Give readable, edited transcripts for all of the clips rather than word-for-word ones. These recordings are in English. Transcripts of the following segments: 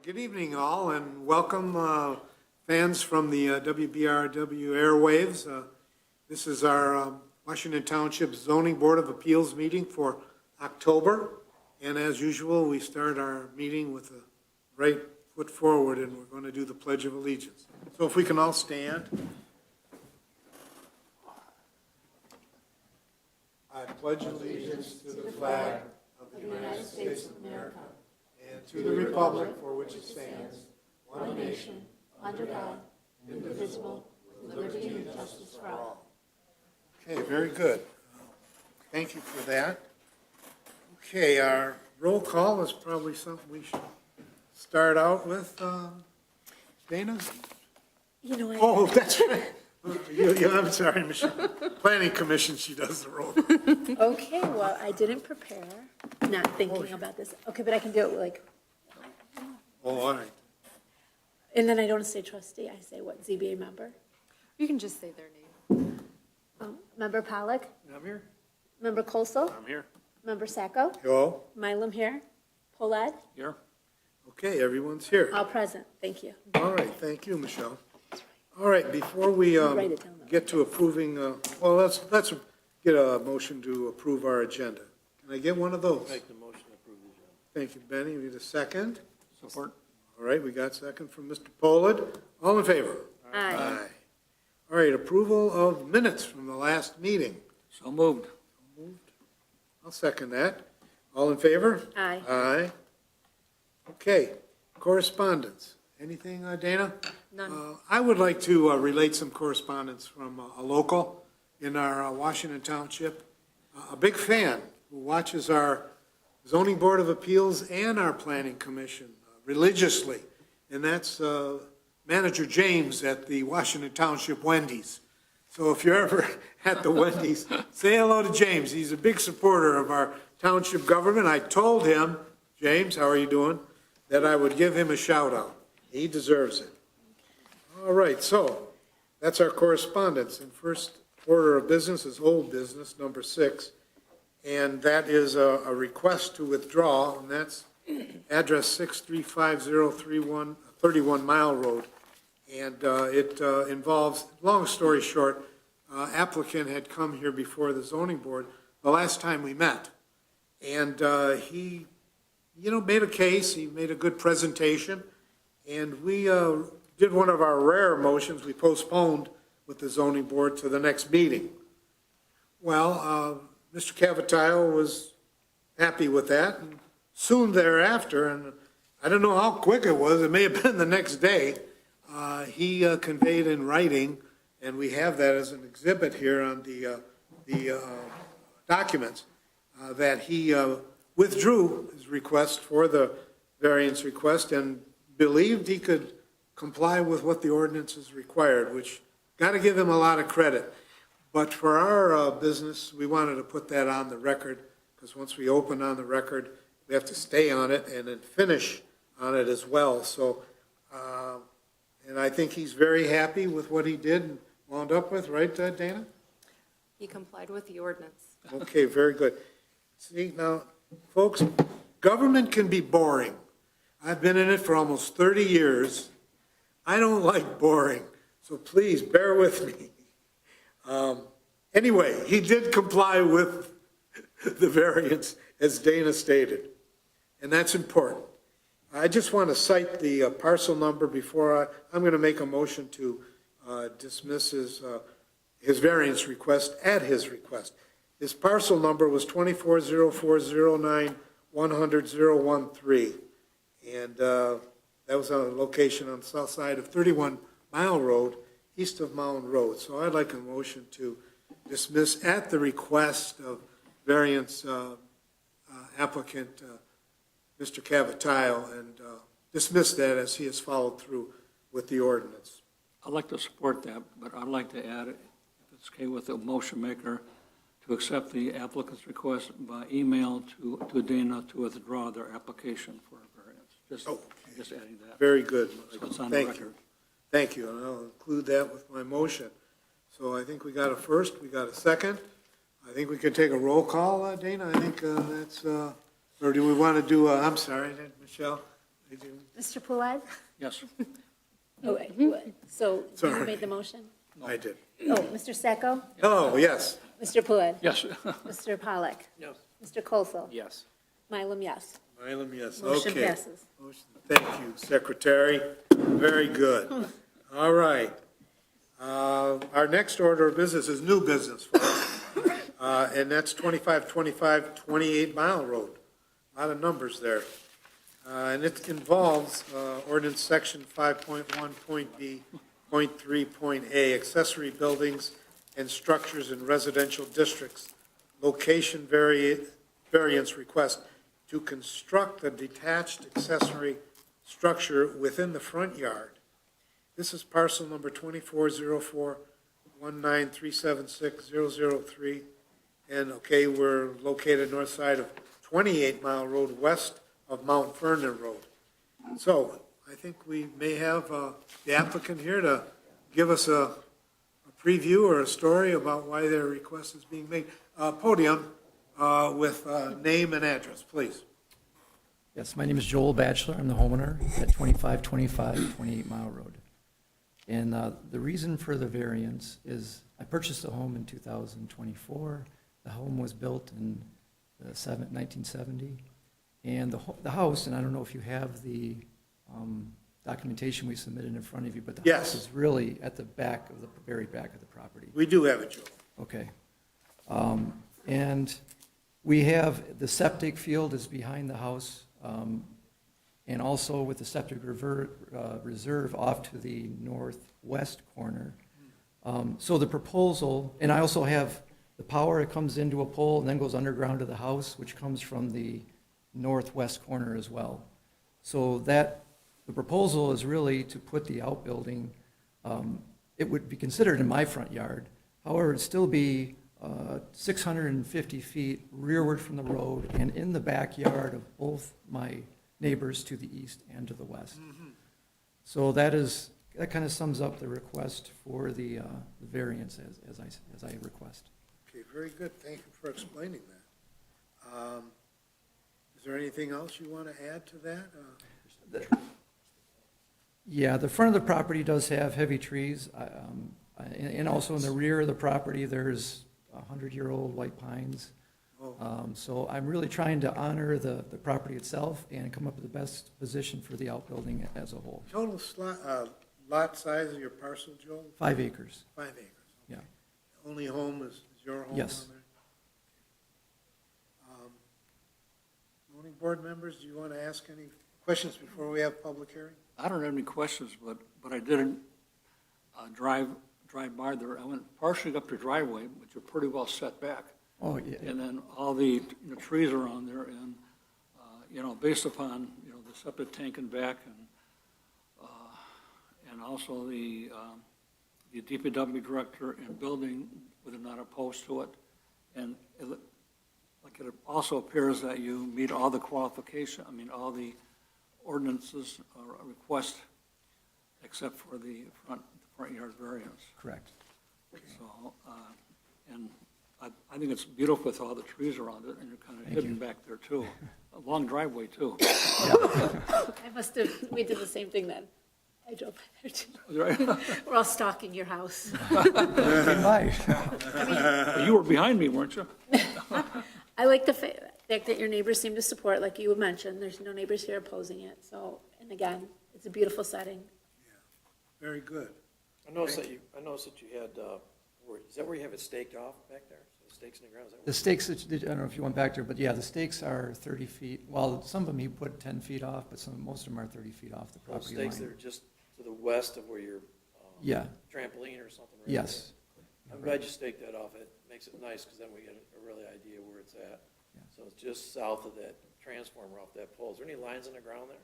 Good evening, all, and welcome, fans from the WBRW airwaves. This is our Washington Township Zoning Board of Appeals meeting for October. And as usual, we start our meeting with a right foot forward, and we're going to do the Pledge of Allegiance. So if we can all stand. I pledge allegiance to the flag of the United States of America and to the republic for which it stands, one nation, under God, indivisible, with liberty and justice for all. Okay, very good. Thank you for that. Okay, our roll call is probably something we should start out with. Dana? You know, Oh, that's right. I'm sorry, Michelle. Planning Commission, she does the roll. okay, well, I didn't prepare, not thinking about this. Okay, but I can do it like, Oh, all right. and then I don't say trustee, I say what, ZBA member? You can just say their name. Member Pollack, I'm here. member Colsell, I'm here. member Sacco, Hello? Mylum here, Polad, Here. Okay, everyone's here. all present, thank you. All right, thank you, Michelle. All right, before we Write it down, though. get to approving, well, let's get a motion to approve our agenda. Can I get one of those? Make the motion to approve the agenda. Thank you, Benny. We need a second. Support. All right, we got second from Mr. Pollard. All in favor? Aye. All right, approval of minutes from the last meeting. So moved. I'll second that. All in favor? Aye. Aye. Okay, correspondence. Anything, Dana? None. I would like to relate some correspondence from a local in our Washington Township, a big fan who watches our Zoning Board of Appeals and our Planning Commission religiously, and that's Manager James at the Washington Township Wendy's. So if you're ever at the Wendy's, say hello to James. He's a big supporter of our township government. I told him, James, how are you doing, that I would give him a shout out. He deserves it. All right, so that's our correspondence. And first order of business is old business, number 6. And that is a request to withdraw, and that's address 635031 31 Mile Road. And it involves, long story short, applicant had come here before the zoning board the last time we met. And he, made a case, he made a good presentation, and we did one of our rare motions. We postponed with the zoning board to the next meeting. Well, Mr. Cavatile was happy with that, and soon thereafter, and I don't know how quick it was, it may have been the next day, he conveyed in writing, and we have that as an exhibit here on the documents, that he withdrew his request for the variance request and believed he could comply with what the ordinances required, which got to give him a lot of credit. But for our business, we wanted to put that on the record, because once we open on the record, we have to stay on it and then finish on it as well. So, and I think he's very happy with what he did and wound up with, right, Dana? He complied with the ordinance. Okay, very good. See, now, folks, government can be boring. I've been in it for almost 30 years. I don't like boring, so please bear with me. Anyway, he did comply with the variance, as Dana stated, and that's important. I just want to cite the parcel number before I'm going to make a motion to dismiss his variance request at his request. His parcel number was 240409100013, and that was a location on the south side of 31 Mile Road, east of Mound Road. So I'd like a motion to dismiss at the request of variance applicant Mr. Cavatile, and dismiss that as he has followed through with the ordinance. I'd like to support that, but I'd like to add, if it's okay with the motion maker, to accept the applicant's request by email to Dana to withdraw their application for a variance. Just adding that. Very good. So it's on the Thank record. you. Thank you, and I'll include that with my motion. So I think we got a first, we got a second. I think we can take a roll call, Dana. I think that's, or do we want to do, I'm sorry, Michelle, Mr. Puad? Yes. Oh, wait, what? So you Sorry. made the motion? I did. Oh, Mr. Sacco? Oh, yes. Mr. Puad? Yes. Mr. Pollak? Yes. Mr. Kosel? Yes. Mylum, yes. Mylum, yes. Motion Okay. passes. Motion. Thank you, Secretary. Very good. All right. Our next order of business is new business for us. And that's 2525 28 Mile Road. A lot of numbers there. And it involves ordinance section 5.1.b, point 3, point A, accessory buildings and structures in residential districts, location variance request to construct a detached accessory structure within the front yard. This is parcel number 2404-19376-003. And, okay, we're located north side of 28 Mile Road, west of Mount Vernon Road. So I think we may have the applicant here to give us a preview or a story about why their request is being made. Podium with name and address, please. Yes, my name is Joel Batchelor. I'm the homeowner at 2525 28 Mile Road. And the reason for the variance is I purchased a home in 2024. The home was built in 1970. And the house, and I don't know if you have the documentation we submitted in front of you, but the house Yes. is really at the back of the, very back of the property. We do have it, Joe. Okay. And we have, the septic field is behind the house, and also with the septic reserve off to the northwest corner. So the proposal, and I also have the power, it comes into a pole and then goes underground to the house, which comes from the northwest corner as well. So that, the proposal is really to put the outbuilding, it would be considered in my front yard. However, it'd still be 650 feet rearward from the road and in the backyard of both my neighbors to the east and to the west. So that kind of sums up the request for the variance as I request. Okay, very good. Thank you for explaining that. Is there anything else you want to add to that? Yeah, the front of the property does have heavy trees, and also in the rear of the property, there's 100-year-old white pines. So I'm really trying to honor the property itself and come up with the best position for the outbuilding as a whole. Total lot size of your parcel, Joel? 5 acres, 5 acres. yeah. Only home is your home Yes. on there? Zoning board members, do you want to ask any questions before we have public hearing? I don't have any questions, but I did drive by there. I went partially up the driveway, which are pretty well set back. Oh, yeah, And then all the trees around there, and, based upon, the septic tank and back, and also the DPW director and building were not opposed to it. And it also appears that you meet all the all the ordinances or request, except for the front yard variance. correct. So, and I think it's beautiful with all the trees around it, and you're kind of Thank hidden you. back there, too. A long driveway, too. We did the same thing then. I drove by there too. Right? We're all stalking your house. Bye. You were behind me, weren't you? I like the fact that your neighbors seem to support, like you mentioned, there's no neighbors here opposing it, so, and again, it's a beautiful setting. Very good. I noticed that you had, is that where you have it staked off back there? So the stakes in the ground, is that The stakes, I don't know if you went back there, but yeah, the stakes are 30 feet. Well, some of them he put 10 feet off, but most of them are 30 feet off the where those property stakes that line. are just to the west of where your Yeah, trampoline or something? Right yes. there? I'm glad you staked that off. It makes it nice because then we get a really idea where it's at. Yeah. So it's just south of that transformer off that pole. Is there any lines in the ground there?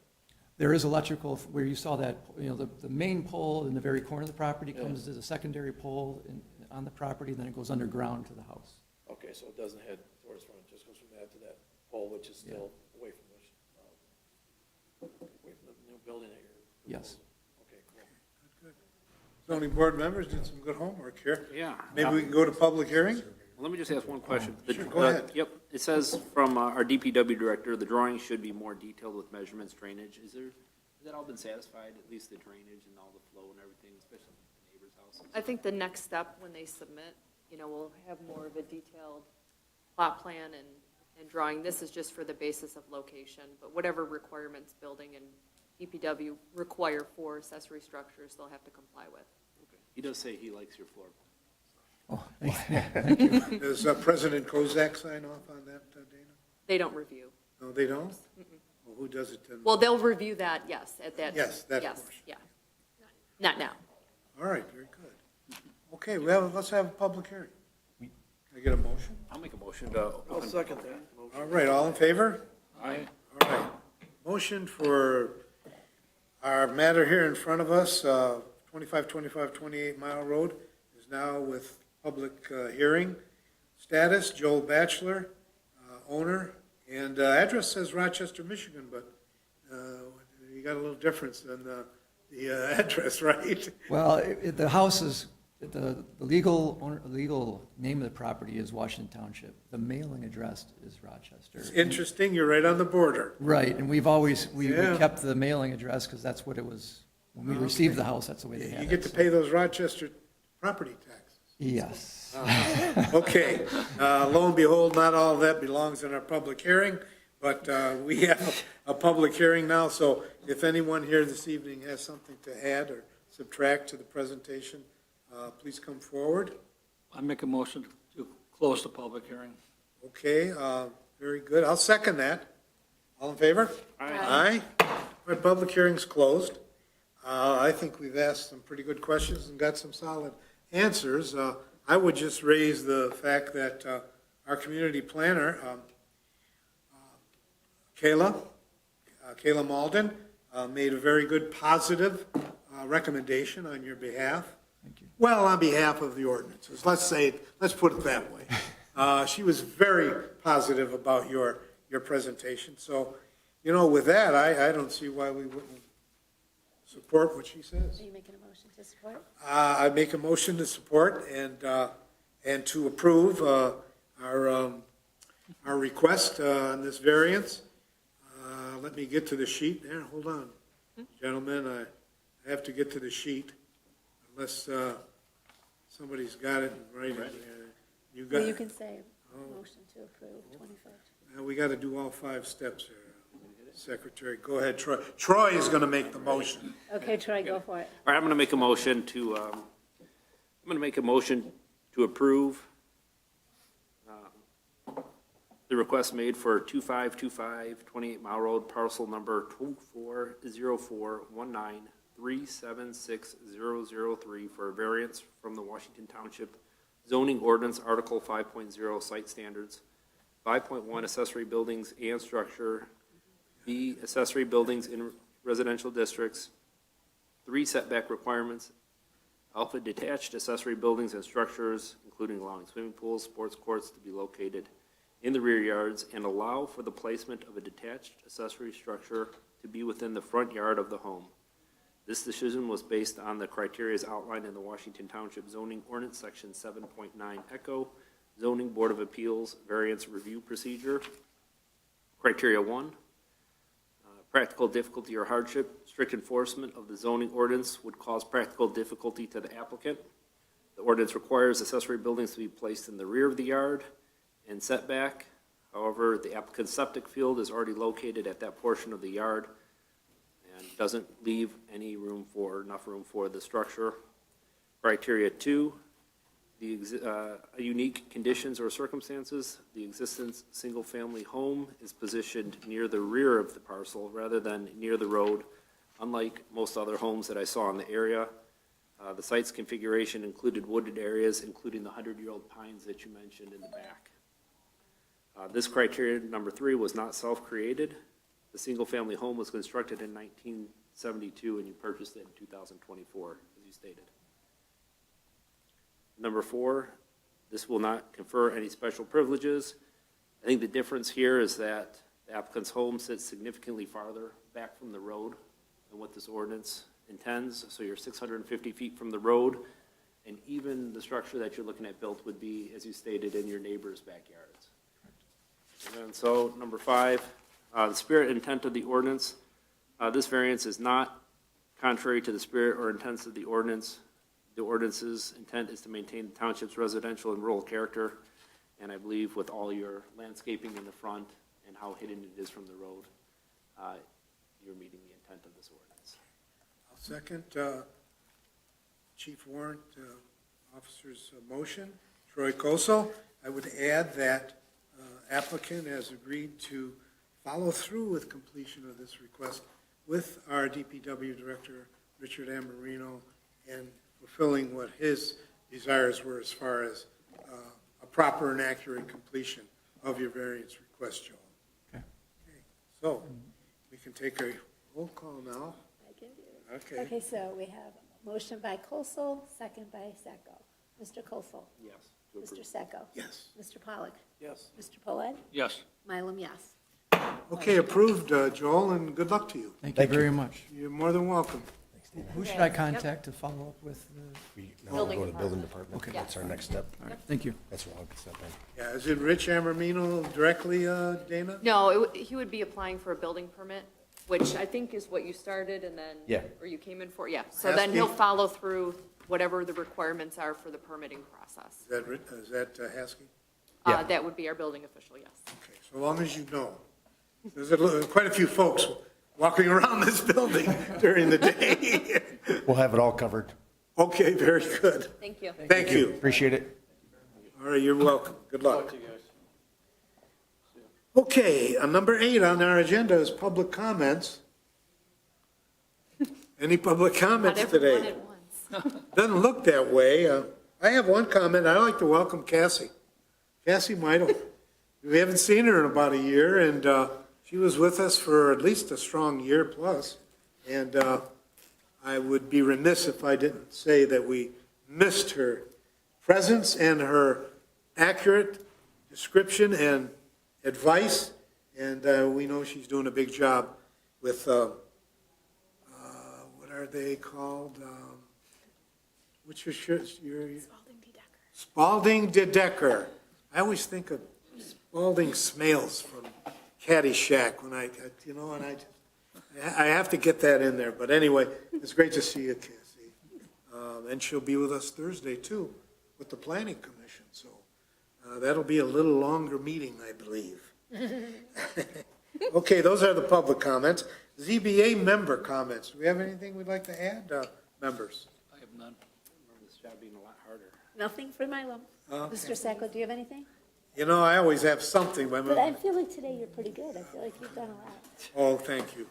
There is electrical, where you saw that, the main pole in the very corner of the property Yeah. comes as a secondary pole on the property, then it goes underground to the house. Okay, so it doesn't head towards front, it just goes from that to that pole, which is still away from the new building that you're Yes. proposing. Okay, cool. Zoning board members did some good homework here. Yeah. Maybe we can go to public hearing? Well, let me just ask one question. Sure, go ahead. Yep, it says from our DPW director, the drawing should be more detailed with measurements, drainage. Has that all been satisfied, at least the drainage and all the flow and everything, especially the neighbors' houses? I think the next step, when they submit, we'll have more of a detailed plot plan and drawing. This is just for the basis of location, but whatever requirements building and DPW require for accessory structures, they'll have to comply with. Okay. He does say he likes your floor plan. Oh, thank you. Does President Kozak sign off on that, Dana? They don't review. No, they don't? Well, who does it then? Well, they'll review that, yes, at that. Yes, that yes, portion. yeah. Not now. All right, very good. Okay, let's have a public hearing. Can I get a motion? I'll make a motion to. I'll second that. All right, all in favor? Aye. All right. Motion for our matter here in front of us, 2525 28 Mile Road, is now with public hearing status. Joel Batchelor, owner, and address says Rochester, Michigan, but you got a little difference than the address, right? Well, the house is, the legal owner, legal name of the property is Washington Township. The mailing address is Rochester. It's interesting, you're right on the border. Right, and we've always, we Yeah. kept the mailing address because that's what it was, when we received the house, that's the way they had it. You get to so- pay those Rochester property taxes. Yes. Okay, lo and behold, not all of that belongs in our public hearing, but we have a public hearing now, so if anyone here this evening has something to add or subtract to the presentation, please come forward. I make a motion to close the public hearing. Okay, very good. I'll second that. All in favor? Aye. All right, public hearing's closed. I think we've asked some pretty good questions and got some solid answers. I would just raise the fact that our community planner, Kayla Malden, made a very good positive recommendation on your behalf. Thank you. Well, on behalf of the ordinances, let's put it that way. She was very positive about your presentation. So, with that, I don't see why we wouldn't support what she says. Are you making a motion to support? I make a motion to support and to approve our request on this variance. Let me get to the sheet there. Hold on, gentlemen. I have to get to the sheet unless somebody's got it in writing. You got Well, you it. can say motion to approve 25. Now, we got to do all 5 steps here. Secretary, go ahead, Troy. Troy is going to make the motion. Okay, Troy, go for it. All right, I'm going to make a motion to approve the request made for 2525 28 Mile Road, parcel number 240419376003 for a variance from the Washington Township zoning ordinance, Article 5.0, site standards, 5.1, accessory buildings and structure, B, accessory buildings in residential districts, 3, setback requirements, alpha, detached accessory buildings and structures, including allowing swimming pools, sports courts to be located in the rear yards, and allow for the placement of a detached accessory structure to be within the front yard of the home. This decision was based on the criteria outlined in the Washington Township zoning ordinance, section 7.9 Echo, zoning board of appeals variance review procedure. Criteria 1, practical difficulty or hardship. Strict enforcement of the zoning ordinance would cause practical difficulty to the applicant. The ordinance requires accessory buildings to be placed in the rear of the yard and setback. However, the applicant's septic field is already located at that portion of the yard and doesn't leave enough room for the structure. Criteria 2, unique conditions or circumstances. The existence single-family home is positioned near the rear of the parcel rather than near the road, unlike most other homes that I saw in the area. The site's configuration included wooded areas, including the 100-year-old pines that you mentioned in the back. This criteria, number 3, was not self-created. The single-family home was constructed in 1972, and you purchased it in 2024, as you stated. Number 4, this will not confer any special privileges. I think the difference here is that the applicant's home sits significantly farther back from the road than what this ordinance intends. So you're 650 feet from the road, And even the structure that you're looking at built would be, as you stated, in your neighbor's backyards. And then, so, number 5, the spirit and intent of the ordinance. This variance is not contrary to the spirit or intent of the ordinance. The ordinance's intent is to maintain the township's residential and rural character, and I believe with all your landscaping in the front and how hidden it is from the road, you're meeting the intent of this ordinance. I'll second Chief Warrant Officer's motion. Troy Kosel. I would add that applicant has agreed to follow through with completion of this request with our DPW Director, Richard Amorino, and fulfilling what his desires were as far as a proper and accurate completion of your variance request, Joel. Okay. Okay, so we can take a roll call now. I can do it. Okay. Okay, so we have a motion by Kosel, second by Sacco. Mr. Kosel. Yes. to approve. Mr. Sacco. Yes. Mr. Pollak. Yes. Mr. Poled. Yes. Mylum, yes. Okay, approved, Joel, and good luck to you. Thank you very much. You're more than welcome. Who should I contact to follow up with? Now we'll go to the building Department. department. Okay. That's our next step. All right, thank you. That's what I'll step in. Yeah, is it Rich Amorino directly, Dana? No, he would be applying for a building permit, which I think is what you started and then. Yeah. Or you came in for, yeah. So then he'll follow through whatever the requirements are for the permitting process. Is that Haskey? Yeah. That would be our building official, yes. Okay, so long as you know. There's quite a few folks walking around this building during the day. We'll have it all covered. Okay, very good. Thank you. Thank you. Appreciate it. All right, you're welcome. Good luck. Okay, number 8 on our agenda is public comments. Any public Not comments everyone today? at once. Doesn't look that way. I have one comment. I'd like to welcome Cassie. Cassie Meidel. We haven't seen her in about a year, and she was with us for at least a strong year plus. And I would be remiss if I didn't say that we missed her presence and her accurate description and advice. And we know she's doing a big job with, what are they called? What's your shirt? Spalding de Decker. I always think of Spalding Smales from Caddyshack when I have to get that in there. But anyway, it's great to see you, Cassie. And she'll be with us Thursday too, with the Planning Commission. So that'll be a little longer meeting, I believe. Okay, those are the public comments. ZBA member comments. Do we have anything we'd like to add, members? I have none. Remember this job being a lot harder. Nothing for Mylum. Okay. Mr. Sacco, do you have anything? You know, I always have something, but But I feel like today you're pretty good. I feel like you've done a lot. oh, thank you.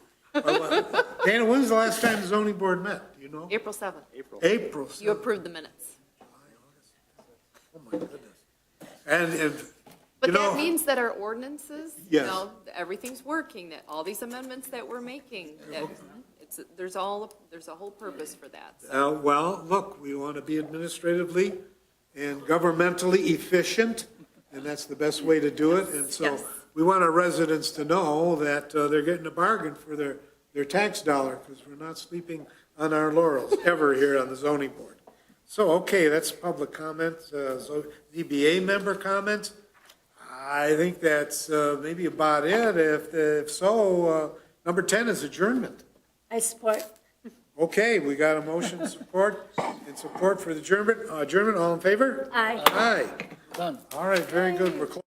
Dana, when was the last time the zoning board met? Do you know? April 7th. April. You approved the minutes. Oh, my goodness. And But you know, that means that our ordinances, Yes. everything's working, that all these amendments that we're making, that there's a whole purpose for that. So well, look, we want to be administratively and governmentally efficient, and that's the best way to do it. And so Yes. we want our residents to know that they're getting a bargain for their tax dollar, because we're not sleeping on our laurels ever here on the zoning board. So, okay, that's public comments. So ZBA member comments. I think that's maybe about it. If so, number 10 is adjournment. I support. Okay, we got a motion to support and support for the adjournment. Adjournment, all in favor? Aye. Aye. Done. All right, very good. We're closed.